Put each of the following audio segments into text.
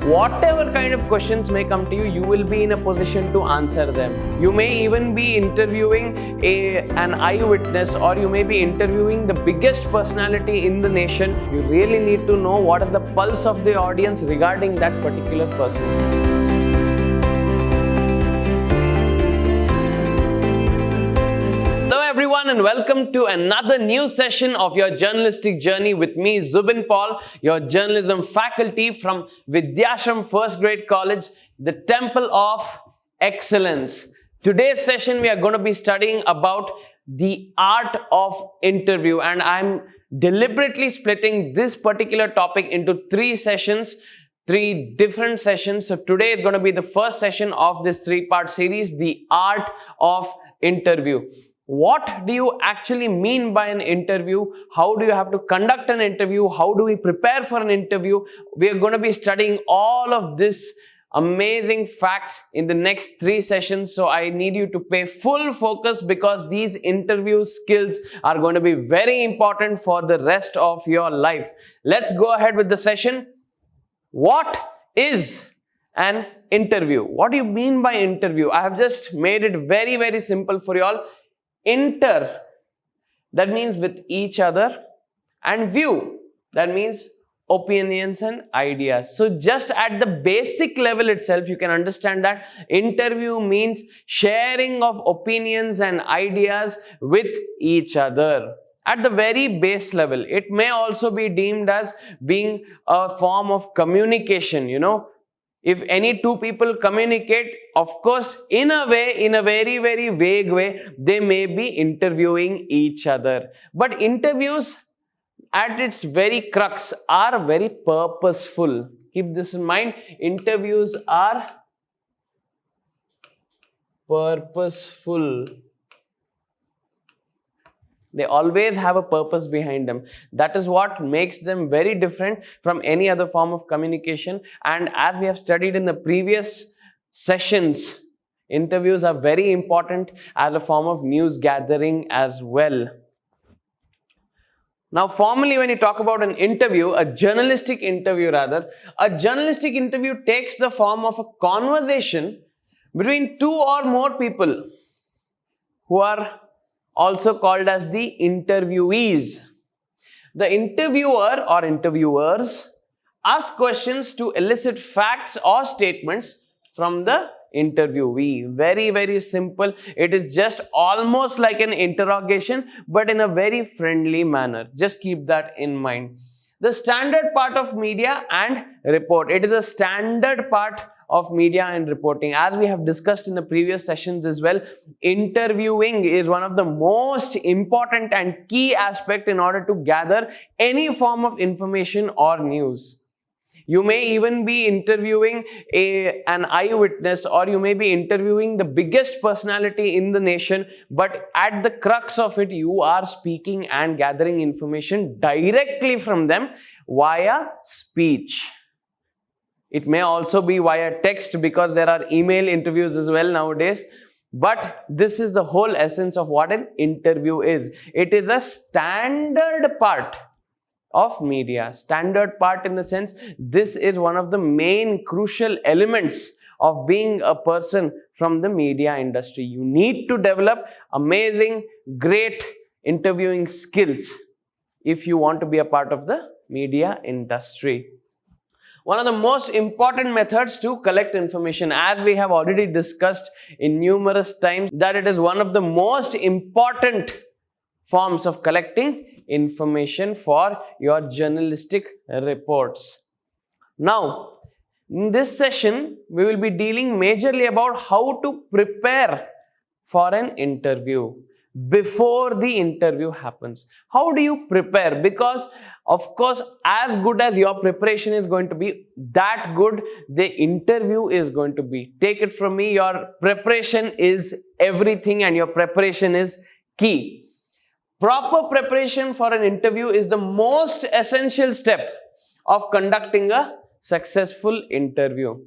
Whatever kind of questions may come to you, you will be in a position to answer them. You may even be interviewing an eyewitness, or you may be interviewing the biggest personality in the nation. You really need to know what is the pulse of the audience regarding that particular person. Everyone, and welcome to another new session of your journalistic journey with me, Zubin Paul, your journalism faculty from Vidhyaashram First Grade College, the Temple of Excellence. Today's session we are going to be studying about the art of interview, and I'm deliberately splitting this particular topic into three different sessions. So today is going to be the first session of this three-part series, the art of interview. What do you actually mean by an interview? How do you have to conduct an interview? How do we prepare for an interview? We are going to be studying all of this amazing facts in the next three sessions. So I need you to pay full focus, because these interview skills are going to be very important for the rest of your life. Let's go ahead with the session. What is an interview? What do you mean by interview? I have just made it very, very simple for you all. Inter, that means with each other, and view, that means opinions and ideas. So just at the basic level itself, you can understand that interview means sharing of opinions and ideas with each other. At the very base level, it may also be deemed as being a form of communication, If any two people communicate, of course, in a very, very vague way, they may be interviewing each other. But interviews, at its very crux, are very purposeful. Keep this in mind. Interviews are purposeful. They always have a purpose behind them. That is what makes them very different from any other form of communication. And as we have studied in the previous sessions, interviews are very important as a form of news gathering as well. Now, formally, when you talk about an interview, a journalistic interview takes the form of a conversation between two or more people who are also called as the interviewees. The interviewer or interviewers ask questions to elicit facts or statements from the interviewee. Very, very simple. It is just almost like an interrogation, but in a very friendly manner. Just keep that in mind. The standard part of media and report. It is a standard part of media and reporting. As we have discussed in the previous sessions as well, interviewing is one of the most important and key aspect in order to gather any form of information or news. You may even be interviewing an eyewitness, or you may be interviewing the biggest personality in the nation, but at the crux of it, you are speaking and gathering information directly from them via speech. It may also be via text, because there are email interviews as well nowadays. But this is the whole essence of what an interview is. It is a standard part of media. Standard part in the sense, this is one of the main crucial elements of being a person from the media industry. You need to develop amazing, great interviewing skills if you want to be a part of the media industry. One of the most important methods to collect information, as we have already discussed in numerous times, that it is one of the most important forms of collecting information for your journalistic reports. Now, in this session, we will be dealing majorly about how to prepare for an interview before the interview happens. How do you prepare? Because of course, as good as your preparation is going to be, that good the interview is going to be. Take it from me, your preparation is everything, and your preparation is key. Proper preparation for an interview is the most essential step of conducting a successful interview.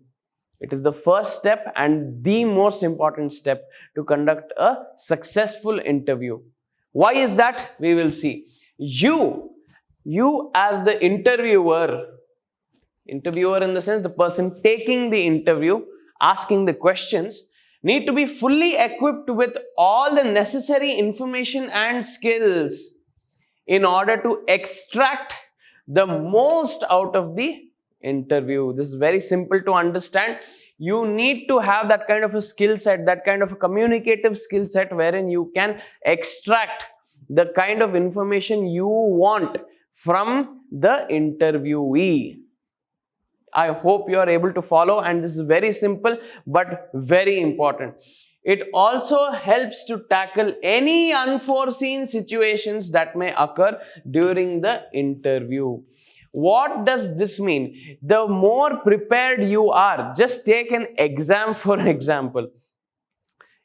It is the first step and the most important step to conduct a successful interview. Why is that? We will see. You as the interviewer, interviewer in the sense the person taking the interview, asking the questions, need to be fully equipped with all the necessary information and skills in order to extract the most out of the interview. This is very simple to understand. You need to have that kind of a skill set, that kind of a communicative skill set wherein you can extract the kind of information you want from the interviewee. I hope you are able to follow, and this is very simple but very important. It also helps to tackle any unforeseen situations that may occur during the interview. What does this mean? The more prepared you are, just take an exam for example.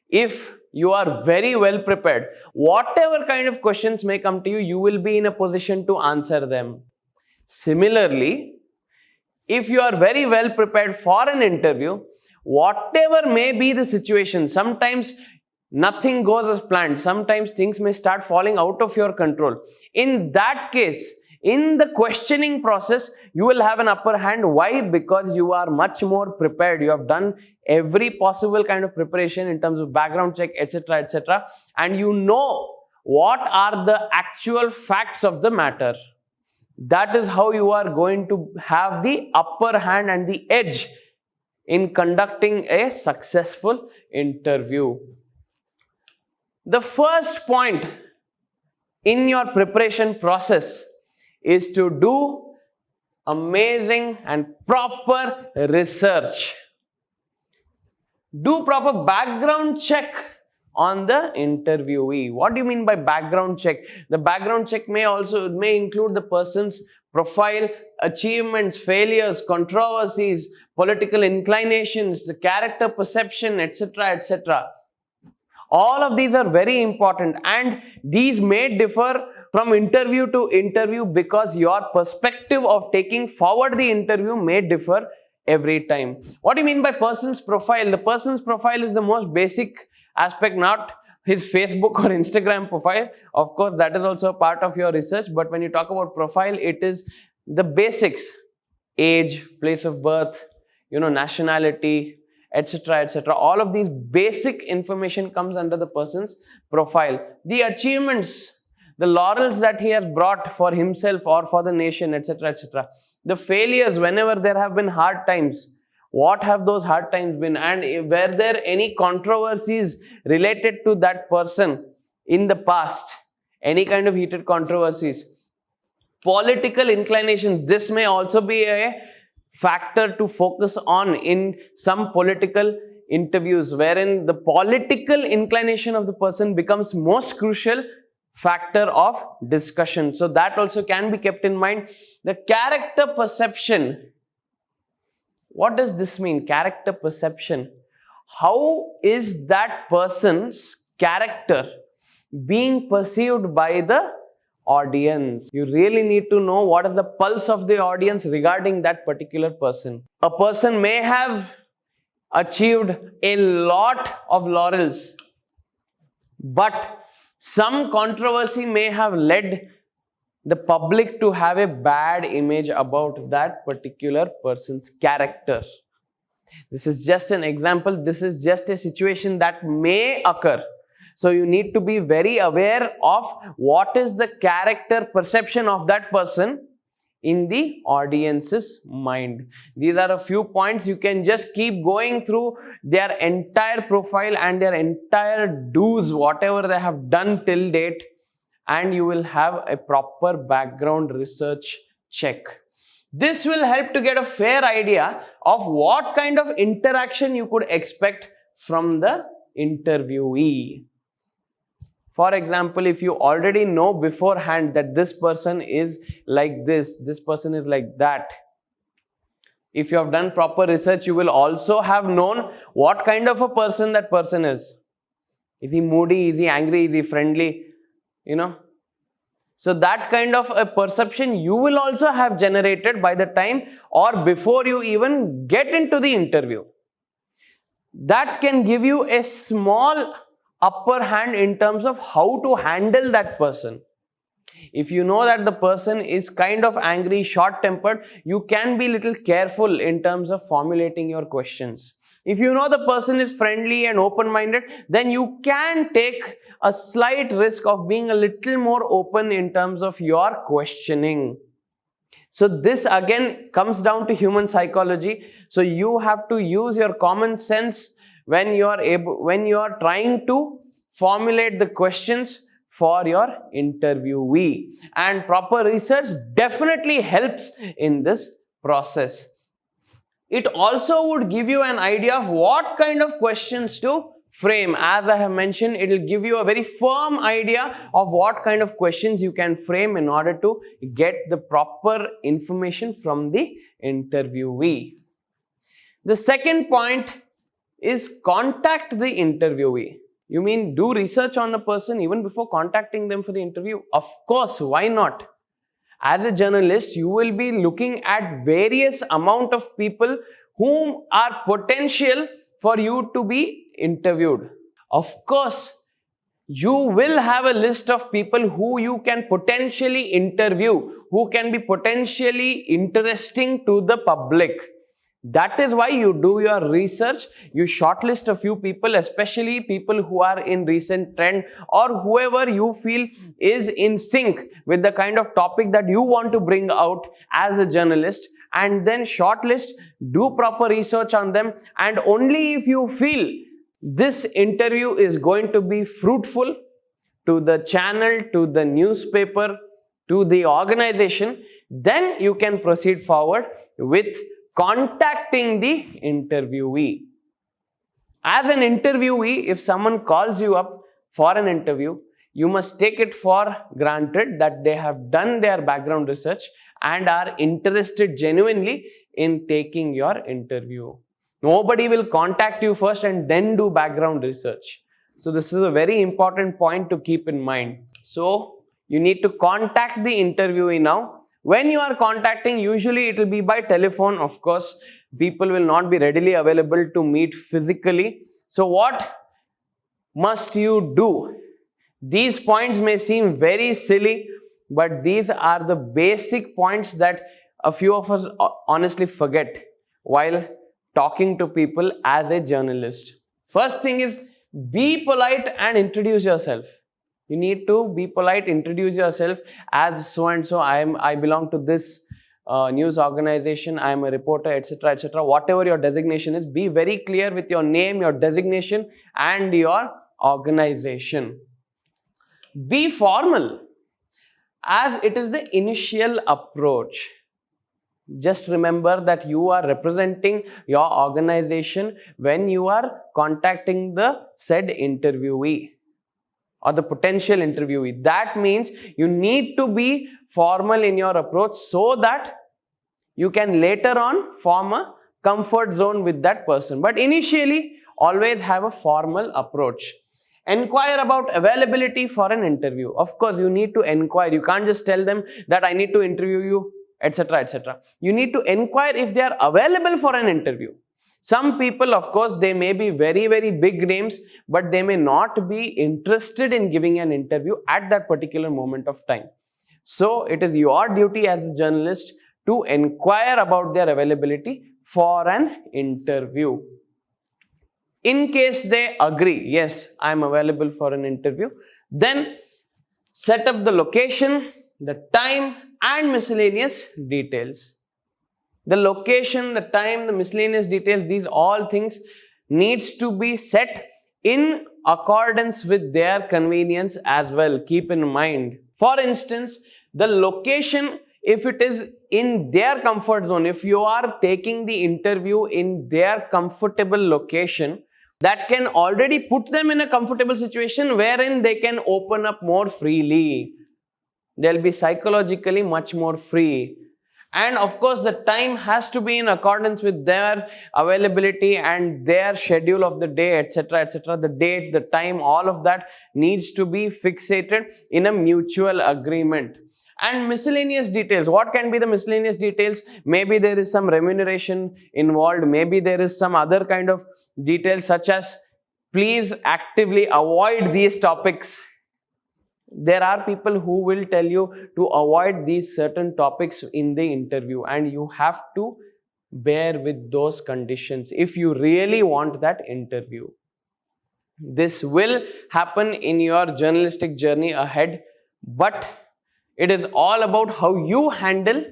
If you are very well prepared, whatever kind of questions may come to you, you will be in a position to answer them. Similarly, if you are very well prepared for an interview, whatever may be the situation, sometimes nothing goes as planned, sometimes things may start falling out of your control. In that case, in the questioning process, you will have an upper hand. Why? Because you are much more prepared. You have done every possible kind of preparation in terms of background check, etc., etc., and you know what are the actual facts of the matter. That is how you are going to have the upper hand and the edge in conducting a successful interview. The first point in your preparation process is to do amazing and proper research. Do proper background check on the interviewee. What do you mean by background check? The background check may include the person's profile, achievements, failures, controversies, political inclinations, the character perception, etc., etc. All of these are very important, and these may differ from interview to interview because your perspective of taking forward the interview may differ every time. What do you mean by person's profile? The person's profile is the most basic aspect, not his Facebook or Instagram profile. Of course, that is also a part of your research, but when you talk about profile, it is the basics: age, place of birth, nationality, etc., etc. All of these basic information comes under the person's profile. The achievements, the laurels that he has brought for himself or for the nation, etc., etc. The failures, whenever there have been hard times, what have those hard times been, and were there any controversies related to that person in the past, any kind of heated controversies. Political inclinations, this may also be a factor to focus on in some political interviews, wherein the political inclination of the person becomes most crucial factor of discussion. So that also can be kept in mind. The character perception. What does this mean? Character perception. How is that person's character being perceived by the audience? You really need to know what is the pulse of the audience regarding that particular person. A person may have achieved a lot of laurels, but some controversy may have led the public to have a bad image about that particular person's character. This is just an example. This is just a situation that may occur. So you need to be very aware of what is the character perception of that person in the audience's mind. These are a few points. You can just keep going through their entire profile and their entire do's, whatever they have done till date, and you will have a proper background research check. This will help to get a fair idea of what kind of interaction you could expect from the interviewee. For example, if you already know beforehand that this person is like this person is like that, if you have done proper research, you will also have known what kind of a person that person is. Is he moody? Is he angry? Is he friendly? So that kind of a perception you will also have generated by the time or before you even get into the interview. That can give you a small upper hand in terms of how to handle that person. If you know that the person is kind of angry, short-tempered, you can be little careful in terms of formulating your questions. If you know the person is friendly and open-minded, then you can take a slight risk of being a little more open in terms of your questioning. So this again comes down to human psychology. So you have to use your common sense when you are trying to formulate the questions for your interviewee, and proper research definitely helps in this process. It also would give you an idea of what kind of questions to frame. As I have mentioned, it will give you a very firm idea of what kind of questions you can frame in order to get the proper information from the interviewee. The second point is contact the interviewee. You mean do research on a person even before contacting them for the interview? Of course, why not? As a journalist, you will be looking at various amount of people whom are potential for you to be interviewed. Of course, you will have a list of people who you can potentially interview, who can be potentially interesting to the public. That is why you do your research. You shortlist a few people, especially people who are in recent trend or whoever you feel is in sync with the kind of topic that you want to bring out as a journalist, and then shortlist, do proper research on them, and only if you feel this interview is going to be fruitful to the channel, to the newspaper, to the organization, then you can proceed forward with contacting the interviewee. As an interviewee, if someone calls you up for an interview, you must take it for granted that they have done their background research and are interested genuinely in taking your interview. Nobody will contact you first and then do background research. So this is a very important point to keep in mind. So you need to contact the interviewee now. When you are contacting, usually it will be by telephone. Of course, people will not be readily available to meet physically. So what must you do? These points may seem very silly, but these are the basic points that a few of us honestly forget while talking to people as a journalist. First thing is, be polite and introduce yourself. You need to be polite, introduce yourself as so and so. I belong to this news organization. I am a reporter, etc., etc. Whatever your designation is, be very clear with your name, your designation, and your organization. Be formal, as it is the initial approach. Just remember that you are representing your organization when you are contacting the said interviewee or the potential interviewee. That means you need to be formal in your approach so that you can later on form a comfort zone with that person. But initially, always have a formal approach. Enquire about availability for an interview. Of course, you need to enquire. You can't just tell them that I need to interview you, etc., etc. You need to enquire if they are available for an interview. Some people, of course, they may be very, very big names, but they may not be interested in giving an interview at that particular moment of time. So it is your duty as a journalist to enquire about their availability for an interview. In case they agree, yes, I am available for an interview, then set up the location, the time, and miscellaneous details. The location, the time, the miscellaneous details, these all things needs to be set in accordance with their convenience as well. Keep in mind. For instance, the location, if it is in their comfort zone, if you are taking the interview in their comfortable location, that can already put them in a comfortable situation wherein they can open up more freely. They'll be psychologically much more free. And of course, the time has to be in accordance with their availability and their schedule of the day, etc., etc. The date, the time, all of that needs to be fixated in a mutual agreement. And miscellaneous details. What can be the miscellaneous details? Maybe there is some remuneration involved. Maybe there is some other kind of details such as, please actively avoid these topics. there are people who will tell you to avoid these certain topics in the interview, and you have to bear with those conditions if you really want that interview. This will happen in your journalistic journey ahead, but it is all about how you handle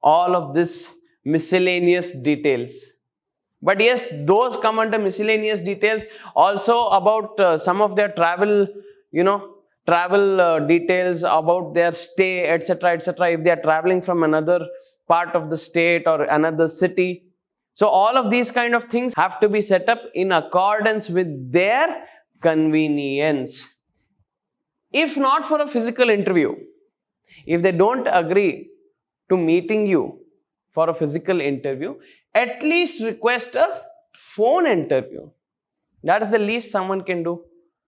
all of this miscellaneous details. But yes, those come under miscellaneous details. Also about some of their travel, details about their stay, etc., etc. If they are traveling from another part of the state or another city. So all of these kind of things have to be set up in accordance with their convenience. If not for a physical interview, if they don't agree to meeting you for a physical interview, at least request a phone interview. That is the least someone can do.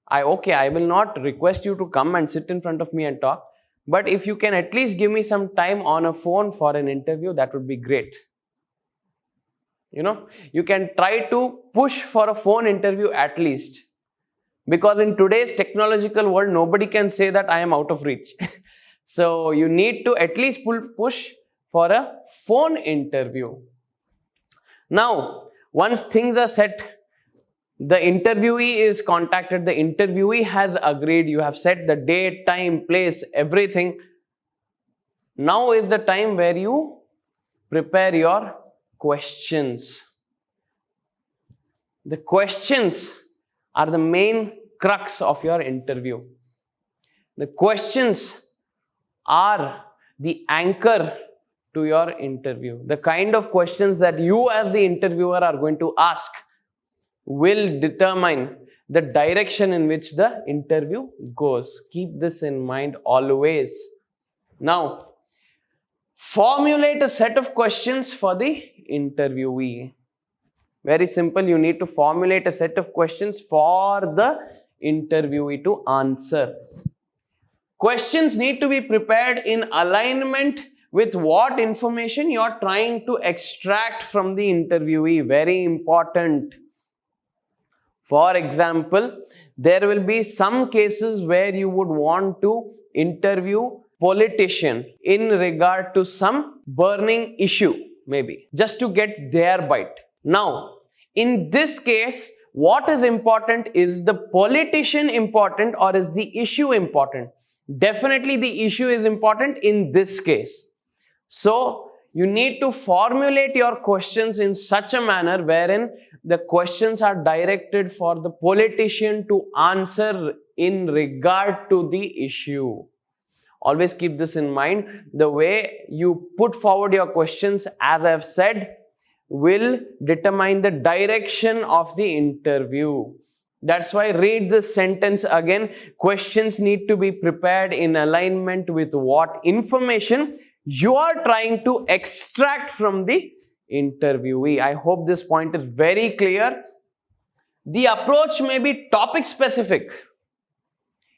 I will not request you to come and sit in front of me and talk, but if you can at least give me some time on a phone for an interview, that would be great. You can try to push for a phone interview at least, because in today's technological world, nobody can say that I am out of reach. So you need to at least push for a phone interview. Now, once things are set, the interviewee is contacted, the interviewee has agreed, you have set the date, time, place, everything. Now is the time where you prepare your questions. The questions are the main crux of your interview. The questions are the anchor to your interview. The kind of questions that you as the interviewer are going to ask will determine the direction in which the interview goes. Keep this in mind always. Now, formulate a set of questions for the interviewee. Very simple, you need to formulate a set of questions for the interviewee to answer. Questions need to be prepared in alignment with what information you are trying to extract from the interviewee. Very important. For example, there will be some cases where you would want to interview politician in regard to some burning issue, maybe, just to get their bite. Now, in this case, what is important? Is the politician important or is the issue important? Definitely the issue is important in this case. So, you need to formulate your questions in such a manner wherein the questions are directed for the politician to answer in regard to the issue. Always keep this in mind. The way you put forward your questions, as I have said, will determine the direction of the interview. That's why read this sentence again. Questions need to be prepared in alignment with what information you are trying to extract from the interviewee. I hope this point is very clear. The approach may be topic specific.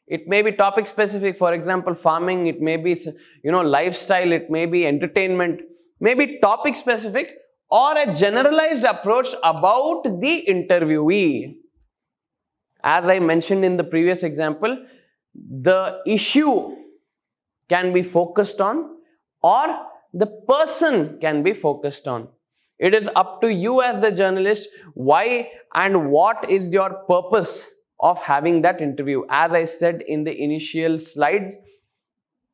It may be topic specific. For example, farming. It may be, lifestyle. It may be entertainment. Maybe topic specific or a generalized approach about the interviewee. As I mentioned in the previous example, the issue can be focused on or the person can be focused on. It is up to you as the journalist why and what is your purpose of having that interview. As I said in the initial slides,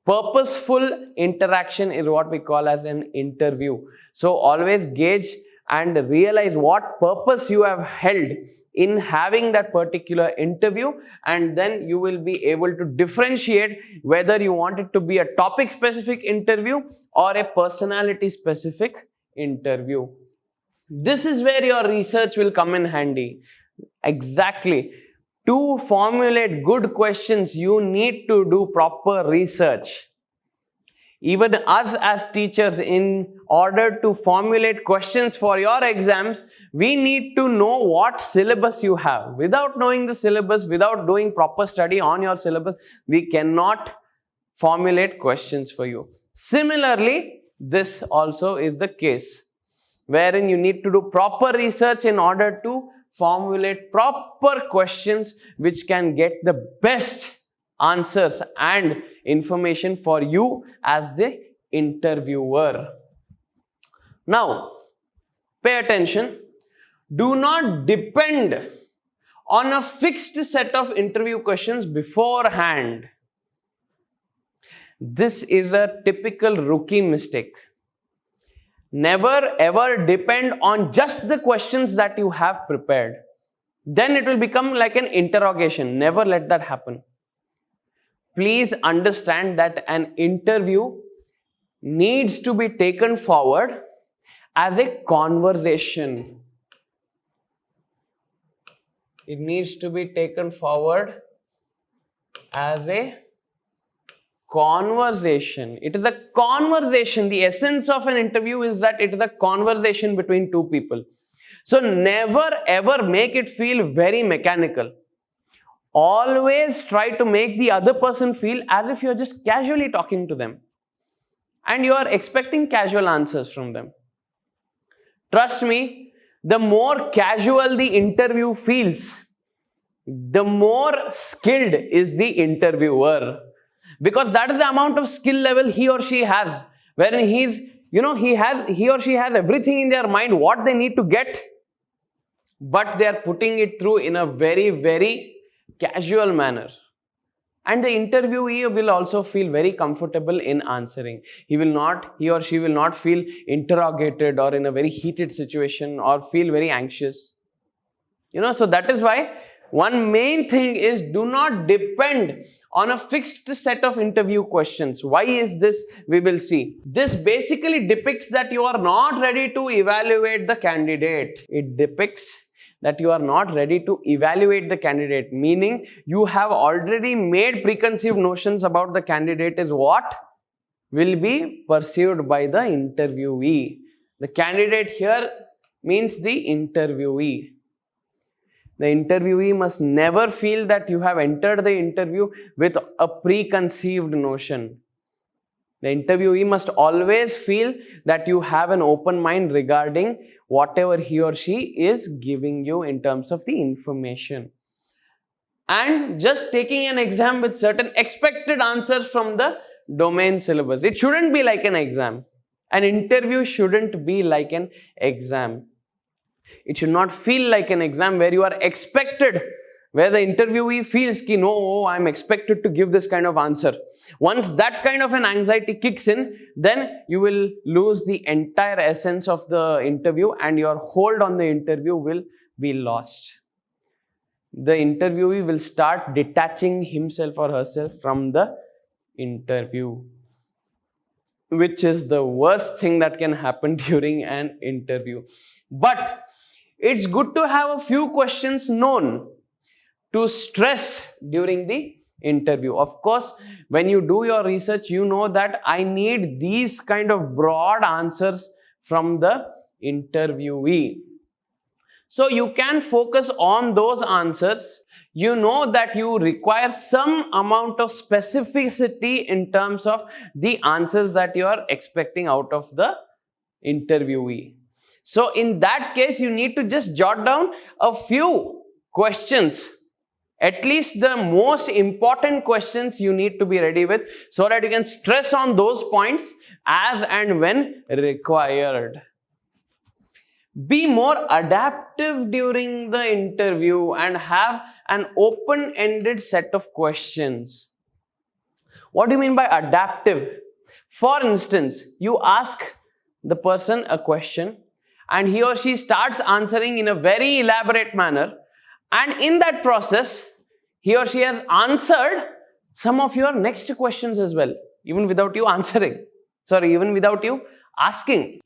purposeful interaction is what we call as an interview. So always gauge and realize what purpose you have held in having that particular interview, and then you will be able to differentiate whether you want it to be a topic specific interview or a personality specific interview. This is where your research will come in handy. Exactly. To formulate good questions, you need to do proper research. Even us as teachers, in order to formulate questions for your exams, we need to know what syllabus you have. Without knowing the syllabus, without doing proper study on your syllabus, we cannot formulate questions for you. Similarly, this also is the case, wherein you need to do proper research in order to formulate proper questions which can get the best answers and information for you as the interviewer. Now, pay attention. Do not depend on a fixed set of interview questions beforehand. This is a typical rookie mistake. Never ever depend on just the questions that you have prepared. Then it will become like an interrogation. Never let that happen. Please understand that an interview needs to be taken forward as a conversation. It needs to be taken forward as a conversation. It is a conversation. The essence of an interview is that it is a conversation between two people. So never ever make it feel very mechanical. Always try to make the other person feel as if you're just casually talking to them and you are expecting casual answers from them. Trust me, the more casual the interview feels, the more skilled is the interviewer, because that is the amount of skill level he or she has, wherein he or she has everything in their mind what they need to get, but they are putting it through in a very, very casual manner. And the interviewee will also feel very comfortable in answering. He or she will not feel interrogated or in a very heated situation or feel very anxious. So that is why one main thing is, do not depend on a fixed set of interview questions. Why is this? We will see. This basically depicts that you are not ready to evaluate the candidate. It depicts that you are not ready to evaluate the candidate, meaning you have already made preconceived notions about the candidate is what will be perceived by the interviewee. The candidate here means the interviewee. The interviewee must never feel that you have entered the interview with a preconceived notion. The interviewee must always feel that you have an open mind regarding whatever he or she is giving you in terms of the information. And just taking an exam with certain expected answers from the domain syllabus. It shouldn't be like an exam. An interview shouldn't be like an exam. It should not feel like an exam where you are expected, where the interviewee feels ki no, I'm expected to give this kind of answer. Once that kind of an anxiety kicks in, then you will lose the entire essence of the interview and your hold on the interview will be lost. The interviewee will start detaching himself or herself from the interview, which is the worst thing that can happen during an interview. But it's good to have a few questions known to stress during the interview. Of course, when you do your research, you know that I need these kind of broad answers from the interviewee. So you can focus on those answers. You know that you require some amount of specificity in terms of the answers that you are expecting out of the interviewee. So in that case, you need to just jot down a few questions. At least the most important questions you need to be ready with, so that you can stress on those points as and when required. Be more adaptive during the interview and have an open-ended set of questions. What do you mean by adaptive? For instance, you ask the person a question and he or she starts answering in a very elaborate manner, and in that process, he or she has answered some of your next questions as well, even without you answering. Even without you asking.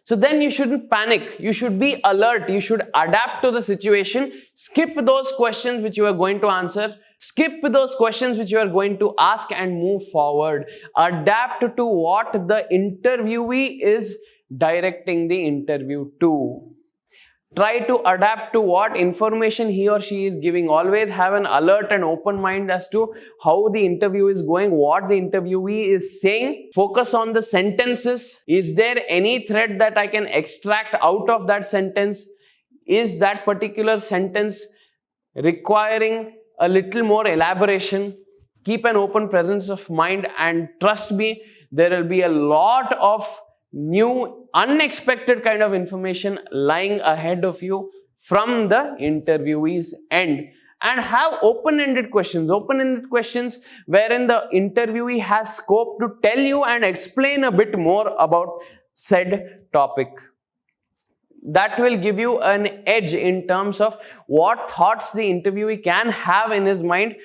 So then you shouldn't panic. You should be alert. You should adapt to the situation. Skip those questions which you are going to answer. Skip those questions which you are going to ask and move forward. Adapt to what the interviewee is directing the interview to. Try to adapt to what information he or she is giving. Always have an alert and open mind as to how the interview is going, what the interviewee is saying. Focus on the sentences. Is there any thread that I can extract out of that sentence? Is that particular sentence requiring a little more elaboration. Keep an open presence of mind, and trust me, there will be a lot of new unexpected kind of information lying ahead of you from the interviewee's end. And have open-ended questions wherein the interviewee has scope to tell you and explain a bit more about said topic. That will give you an edge in terms of what thoughts the interviewee can have in his mind.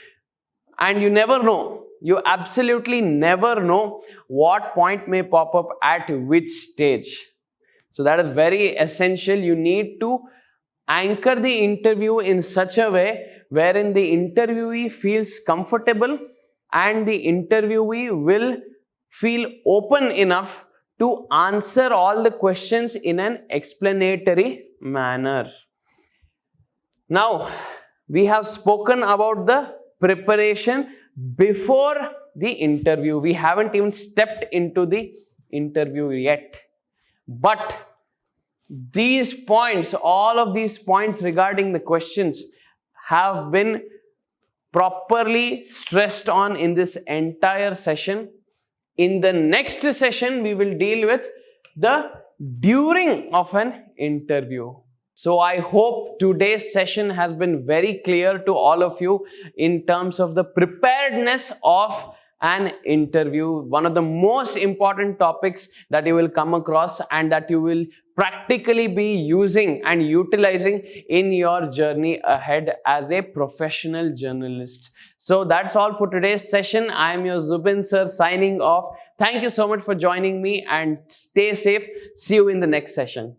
And you never know, you absolutely never know what point may pop up at which stage. So that is very essential. You need to anchor the interview in such a way wherein the interviewee feels comfortable and the interviewee will feel open enough to answer all the questions in an explanatory manner. Now, we have spoken about the preparation before the interview. We haven't even stepped into the interview yet. But these points, all of these points regarding the questions have been properly stressed on in this entire session. In the next session, we will deal with the during of an interview. So I hope today's session has been very clear to all of you in terms of the preparedness of an interview. One of the most important topics that you will come across and that you will practically be using and utilizing in your journey ahead as a professional journalist. So that's all for today's session. I am your Zubin sir signing off. Thank you so much for joining me and stay safe. See you in the next session.